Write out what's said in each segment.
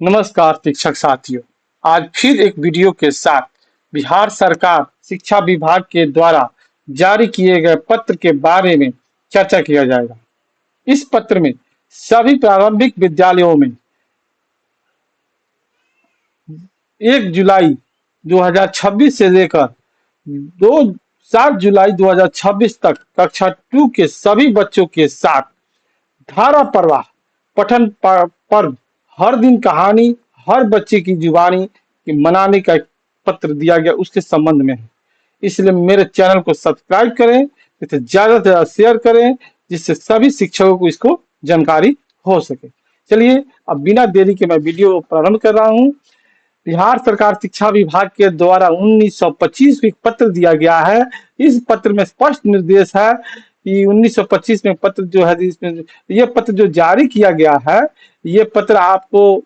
नमस्कार शिक्षक साथियों। आज फिर एक वीडियो के साथ बिहार सरकार शिक्षा विभाग के द्वारा जारी किए गए पत्र के बारे में चर्चा किया जाएगा। इस पत्र में सभी प्रारंभिक विद्यालयों में 1 जुलाई 2026 से लेकर 2 7 जुलाई 2026 तक कक्षा 2 के सभी बच्चों के साथ धारा प्रवाह पठन पर्व, हर दिन कहानी, हर बच्चे की जुबानी की मनाने का एक पत्र दिया गया, उसके संबंध में है। इसलिए मेरे चैनल को सब्सक्राइब करें, इसे ज्यादा से ज्यादा शेयर करें, जिससे सभी शिक्षकों को इसको जानकारी हो सके। चलिए अब बिना देरी के मैं वीडियो प्रारंभ कर रहा हूँ। बिहार सरकार शिक्षा विभाग के द्वारा 1925 में पत्र दिया गया है। इस पत्र में स्पष्ट निर्देश है कि 1925 में पत्र जो है, इसमें ये पत्र जो जारी किया गया है, ये पत्र आपको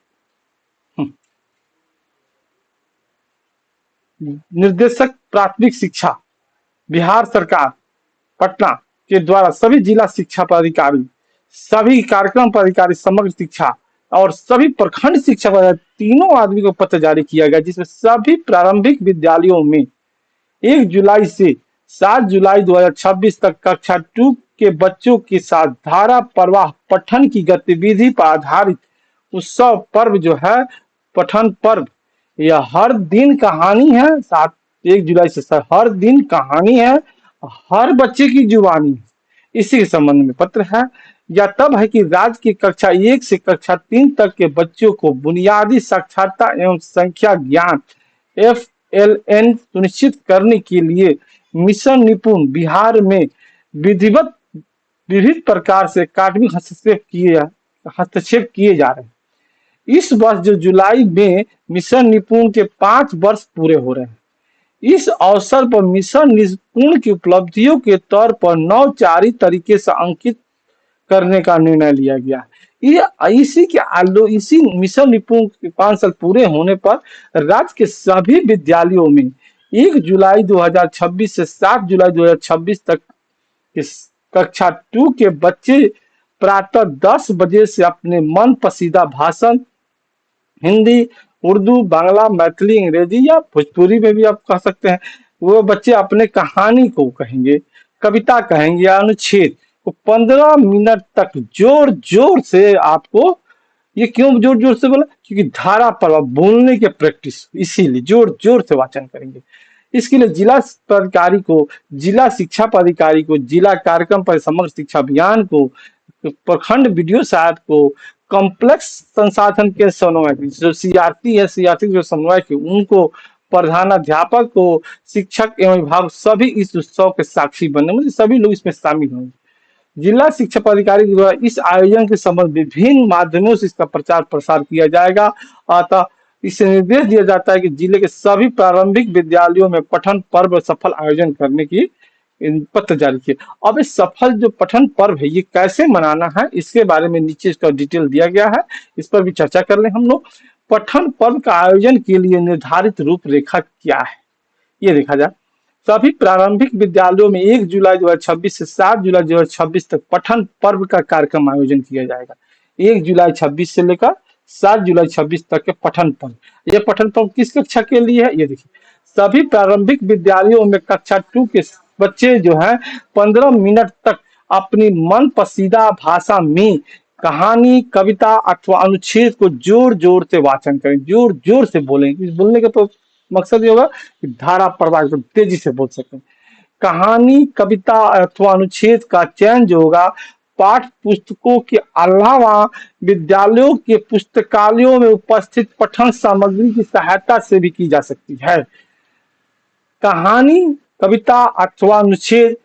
निर्देशक प्राथमिक शिक्षा बिहार सरकार पटना के द्वारा सभी जिला शिक्षा पदाधिकारी, सभी कार्यक्रम पदाधिकारी, समग्र शिक्षा और सभी प्रखंड शिक्षा पदाधिकारी, तीनों आदमी को पत्र जारी किया गया, जिसमें सभी प्रारंभिक विद्यालयों में 1 जुलाई से 7 जुलाई 2026 तक कक्षा 2 के बच्चों के साथ धारा प्रवाह पठन की गतिविधि पर आधारित उत्सव पर्व जो है, पठन पर्व, यह हर दिन कहानी है। 1 जुलाई से हर दिन कहानी है, हर बच्चे की जुबानी है। इसी के संबंध में पत्र है। यह तब है कि राज्य की कक्षा 1 से कक्षा 3 तक के बच्चों को बुनियादी साक्षरता एवं संख्या ज्ञान FLN सुनिश्चित करने के लिए मिशन निपुण बिहार में विधिवत विभिन्न प्रकार से अकादमिक हस्तक्षेप किए जा रहे हैं। इस वर्ष जो जुलाई में मिशन निपुण के 5 वर्ष पूरे हो रहे हैं। इस अवसर पर मिशन निपुण की उपलब्धियों के तौर पर नौचारी तरीके से अंकित करने का निर्णय लिया गया है। इसी मिशन निपुण के 5 साल पूरे होने पर राज्य के सभी विद्यालयों में 1 जुलाई 2026 से 7 जुलाई 2026 तक कक्षा 2 के बच्चे प्रातः 10 बजे से अपने मन पसंदीदा भाषण हिंदी, उर्दू, बांग्ला, मैथिली, अंग्रेजी या भोजपुरी में भी आप कह सकते हैं, वो बच्चे अपने कहानी को कहेंगे, कविता कहेंगे या अनुच्छेद को 15 मिनट तक जोर जोर से आपको, ये क्यों जोर जोर से बोला, क्योंकि धारा पर बोलने के प्रैक्टिस, इसीलिए जोर जोर से वाचन करेंगे। इसके लिए जिला पदाधिकारी को, जिला शिक्षा पदाधिकारी को, जिला कार्यक्रम पर समग्र शिक्षा अभियान को, प्रखंड वीडियो साहब को, कॉम्प्लेक्स संसाधन के समन्वय जो सीआरटी है, सीआरटी जो समन्वय के, उनको, प्रधानाध्यापक को, शिक्षक एवं विभाग, सभी इस उत्सव के साक्षी बनने, मतलब सभी लोग इसमें शामिल होंगे। जिला शिक्षा पदाधिकारी के द्वारा इस आयोजन के संबंध विभिन्न माध्यमों से इसका प्रचार प्रसार किया जाएगा। अतः इससे निर्देश दिया जाता है कि जिले के सभी प्रारंभिक विद्यालयों में पठन पर्व सफल आयोजन करने की पत्र जारी किए। अब इस सफल जो पठन पर्व है, ये कैसे मनाना है, इसके बारे में नीचे इसका डिटेल दिया गया है, इस पर भी चर्चा कर लें हम लोग। पठन पर्व का आयोजन के लिए निर्धारित रूपरेखा क्या है, ये देखा जाए। सभी प्रारंभिक विद्यालयों में 1 जुलाई 2026 से 7 जुलाई 2026 तक पठन पर्व का कार्यक्रम आयोजन किया जाएगा। 1 जुलाई 26 से लेकर 7 जुलाई 26 तक के पठन पर्व। यह पठन पर्व किस कक्षा के लिए है, ये देखिए। सभी प्रारंभिक विद्यालयों में कक्षा 2 के बच्चे जो है 15 मिनट तक अपनी मन पसंदीदा भाषा में कहानी, कविता अथवा अनुच्छेद को जोर जोर से वाचन करें, जोर जोर से बोलें। इस बोलने का तो मकसद ये होगा कि धारा प्रवाह को तेजी से बोल सकें। कहानी, कविता अथवा अनुच्छेद का चयन जो होगा, पाठ पुस्तकों के अलावा विद्यालयों के पुस्तकालयों में उपस्थित पठन सामग्री की सहायता से भी की जा सकती है। कहानी, कविता अथवा अनुच्छेद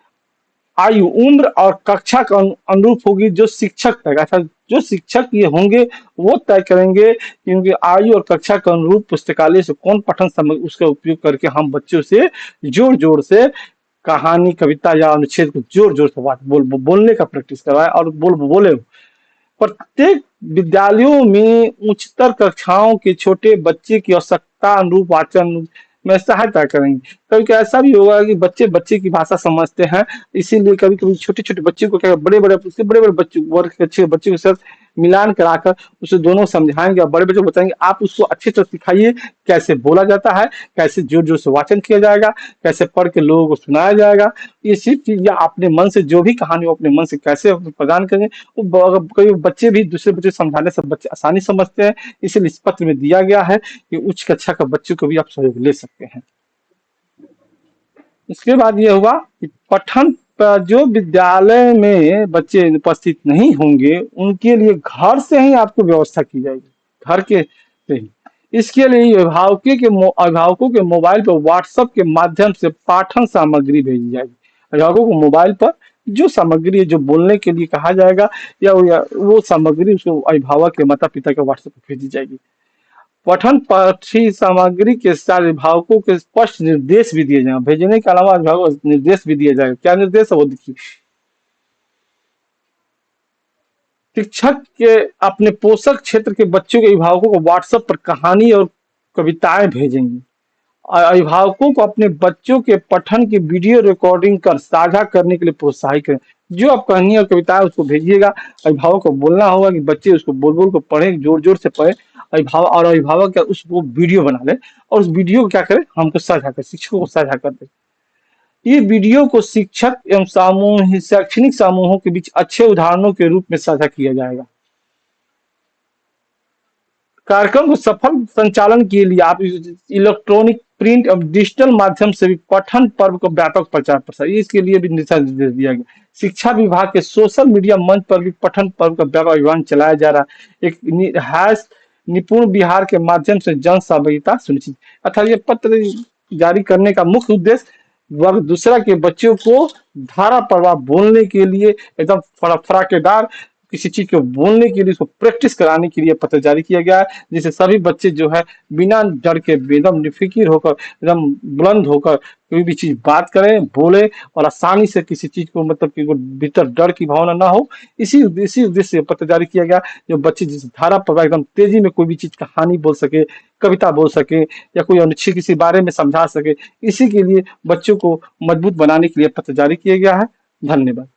आयु, उम्र और कक्षा के अनुरूप होगी। जो शिक्षक तक, अच्छा जो शिक्षक ये होंगे वो तय करेंगे क्योंकि आयु और कक्षा के अनुरूप पुस्तकालय से कौन पठन सामग्री, उसका उपयोग करके हम बच्चों से जोर जोर से कहानी, कविता या अनुच्छेद को जोर जोर से बोलने का प्रैक्टिस करवाए और बोले। प्रत्येक विद्यालयों में उच्चतर कक्षाओं के छोटे बच्चे की आवश्यकता अनुरूप वाचन में सहायता करेंगे कभी कभी ऐसा भी होगा कि बच्चे बच्चे की भाषा समझते हैं, इसीलिए कभी कभी छोटे छोटे बच्चे को क्या बड़े बड़े उससे बड़े बड़े बच्चे वर्ग के अच्छे बच्चे के साथ मिलान कराकर उसे दोनों समझाएंगे और बड़े बच्चों को बताएंगे, आप उसको अच्छे से सिखाइए कैसे बोला जाता है, कैसे जोर जोर से वाचन किया जाएगा, कैसे पढ़ के लोगों को सुनाया जाएगा। ये सिर्फ चीज या अपने मन से जो भी कहानी हो अपने मन से कैसे प्रदान करेंगे, वो कई बच्चे भी दूसरे बच्चे समझाने से बच्चे आसानी समझते हैं। इसलिए इस पत्र में दिया गया है कि उच्च कक्षा का बच्चों को भी आप सहयोग ले सकते हैं। इसके बाद ये हुआ कि पठन पर जो विद्यालय में बच्चे उपस्थित नहीं होंगे उनके लिए घर से ही आपको व्यवस्था की जाएगी, घर के से ही। इसके लिए अभिभावकों के मोबाइल पर व्हाट्सएप के माध्यम से पाठन सामग्री भेजी जाएगी। अभिभावकों को मोबाइल पर जो सामग्री है जो बोलने के लिए कहा जाएगा या वो सामग्री उसको अभिभावक के माता पिता के व्हाट्सएप पर भेजी जाएगी। पठन पाठ्य सामग्री के साथ अभिभावकों के स्पष्ट निर्देश भी दिए जाए, भेजने के अलावा अभिभावकों को निर्देश भी दिए जाएगा। क्या निर्देश है वो देखिए। शिक्षक के अपने पोषक क्षेत्र के बच्चों के अभिभावकों को व्हाट्सएप पर कहानी और कविताएं भेजेंगे। अभिभावकों को अपने बच्चों के पठन की वीडियो रिकॉर्डिंग कर साझा करने के लिए प्रोत्साहित करें। जो आप कहानी और कविताएं उसको भेजिएगा, अभिभावक को बोलना होगा कि बच्चे उसको बोल बोल को पढ़े, जोर जोर से पढ़े। अभिभावक क्या उसको वीडियो बना ले और उस वीडियो को क्या करे हमको साझा कर, शिक्षकों को साझा कर दे। ये वीडियो को शिक्षक एवं शैक्षणिक समूहों के बीच अच्छे उदाहरणों के रूप में साझा किया जाएगा। कार्यक्रम को सफल संचालन के लिए आप इलेक्ट्रॉनिक, प्रिंट और डिजिटल माध्यम से भी पठन पर्व को व्यापक प्रचार प्रसार, इसके लिए भी दिशा निर्देश दिया गया। शिक्षा विभाग के सोशल मीडिया मंच पर भी पठन पर्व का व्यापक अभियान चलाया जा रहा है। एक हैश निपुण बिहार के माध्यम से जन सहभागिता सुनिश्चित, अर्थात ये पत्र जारी करने का मुख्य उद्देश्य वर्ग दूसरा के बच्चों को धारा प्रवाह बोलने के लिए एकदम फराकेदार किसी चीज को बोलने के लिए उसको प्रैक्टिस कराने के लिए पत्र जारी किया गया है, जिससे सभी बच्चे जो है बिना डर के एकदम निफिकिर होकर एकदम बुलंद होकर कोई भी चीज बात करें, बोले और आसानी से किसी चीज को मतलब कि भीतर डर की भावना ना हो। इसी उद्देश्य से पत्र जारी किया गया, जो बच्चे जिस धारा पर एकदम तेजी में कोई भी चीज कहानी बोल सके, कविता बोल सके या कोई अच्छी किसी बारे में समझा सके, इसी के लिए बच्चों को मजबूत बनाने के लिए पत्र जारी किया गया है। धन्यवाद।